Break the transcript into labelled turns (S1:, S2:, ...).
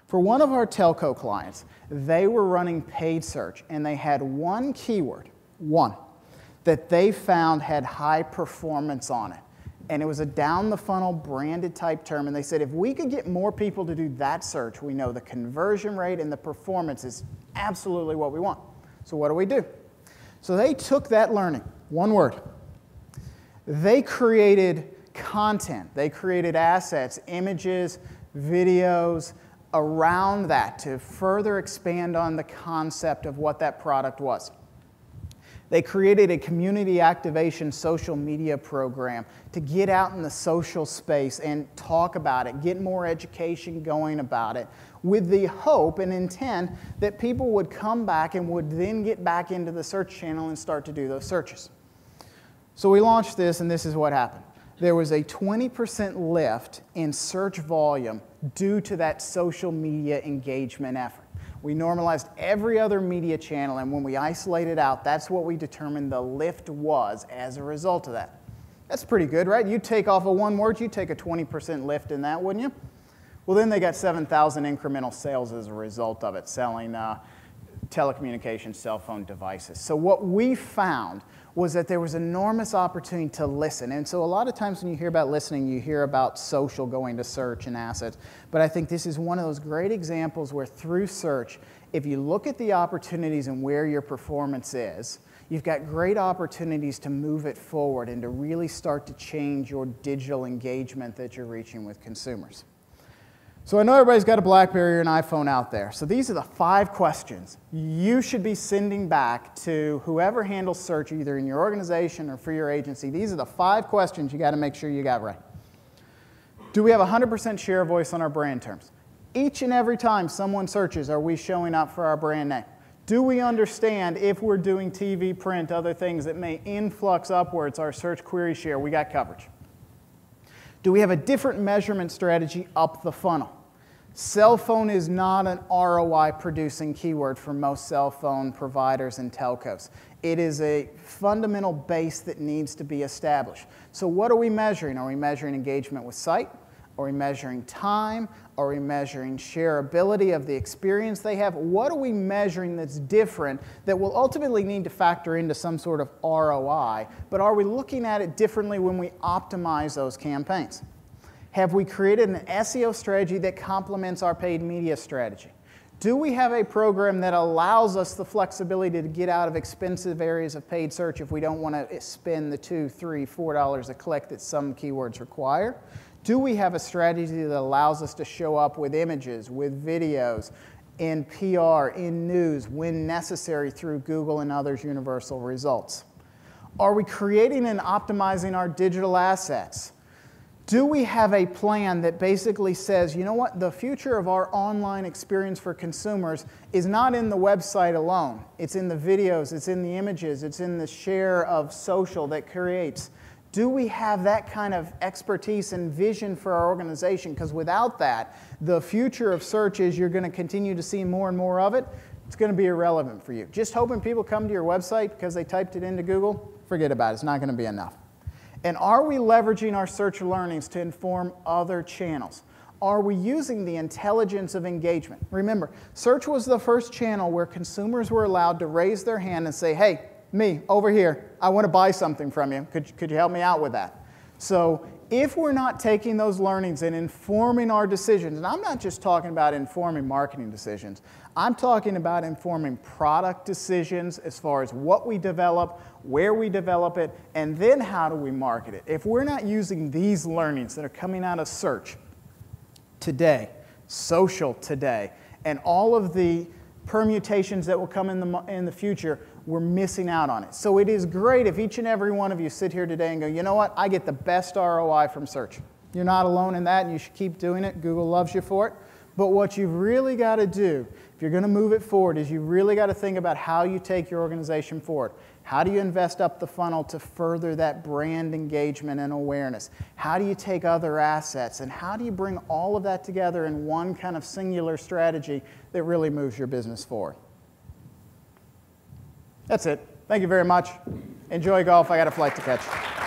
S1: For one of our telco clients, they were running paid search, and they had one keyword, that they found had high performance on it. And it was a down-the-funnel branded type term, and they said if we could get more people to do that search, we know the conversion rate and the performance is absolutely what we want. So what do? So they took that learning, one word. They created content. They created assets, images, videos around that to further expand on the concept of what that product was. They created a community activation social media program to get out in the social space and talk about it, get more education going about it, with the hope and intent that people would come back and would then get back into the search channel and start to do those searches. So we launched this, and this is what happened. There was a 20% lift in search volume due to that social media engagement effort. We normalized every other media channel, and when we isolated out, that's what we determined the lift was as a result of that. That's pretty good, right? You take off of one word, you take a 20% lift in that, wouldn't you? Well, then they got 7,000 incremental sales as a result of it, selling telecommunications, cell phone devices. So what we found was that there was enormous opportunity to listen. And so a lot of times when you hear about listening, you hear about social going to search and assets. But I think this is one of those great examples where through search, if you look at the opportunities and where your performance is, you've got great opportunities to move it forward and to really start to change your digital engagement that you're reaching with consumers. So I know everybody's got a BlackBerry or an iPhone out there. So these are the 5 questions you should be sending back to whoever handles search, either in your organization or for your agency. These are the 5 questions you got to make sure you got right. Do we have 100% share of voice on our brand terms? Each and every time someone searches, are we showing up for our brand name? Do we understand if we're doing TV, print, other things that may influx upwards our search query share? We got coverage. Do we have a different measurement strategy up the funnel? Cell phone is not an ROI producing keyword for most cell phone providers and telcos. It is a fundamental base that needs to be established. So what are we measuring? Are we measuring engagement with site? Are we measuring time? Are we measuring shareability of the experience they have? What are we measuring that's different that will ultimately need to factor into some sort of ROI? But are we looking at it differently when we optimize those campaigns? Have we created an SEO strategy that complements our paid media strategy? Do we have a program that allows us the flexibility to get out of expensive areas of paid search if we don't want to spend the $2, $3, $4 a click that some keywords require? Do we have a strategy that allows us to show up with images, with videos, in PR, in news, when necessary through Google and others' universal results? Are we creating and optimizing our digital assets? Do we have a plan that basically says, you know what, the future of our online experience for consumers is not in the website alone. It's in the videos, it's in the images, it's in the share of social that creates. Do we have that kind of expertise and vision for our organization? Because without that, the future of search is you're going to continue to see more and more of it. It's going to be irrelevant for you. Just hoping people come to your website because they typed it into Google, forget about it. It's not going to be enough. And are we leveraging our search learnings to inform other channels? Are we using the intelligence of engagement? Remember, search was the first channel where consumers were allowed to raise their hand and say, hey, me, over here, I want to buy something from you. Could you help me out with that? So if we're not taking those learnings and informing our decisions, and I'm not just talking about informing marketing decisions, I'm talking about informing product decisions as far as what we develop, where we develop it, and then how do we market it. If we're not using these learnings that are coming out of search today, social today, and all of the permutations that will come in the future, we're missing out on it. So it is great if each and every one of you sit here today and go, you know what, I get the best ROI from search. You're not alone in that, and you should keep doing it. Google loves you for it. But what you've really got to do, if you're going to move it forward, is you really got to think about how you take your organization forward. How do you invest up the funnel to further that brand engagement and awareness? How do you take other assets? And how do you bring all of that together in one kind of singular strategy that really moves your business forward? That's it. Thank you very much. Enjoy golf. I got a flight to catch.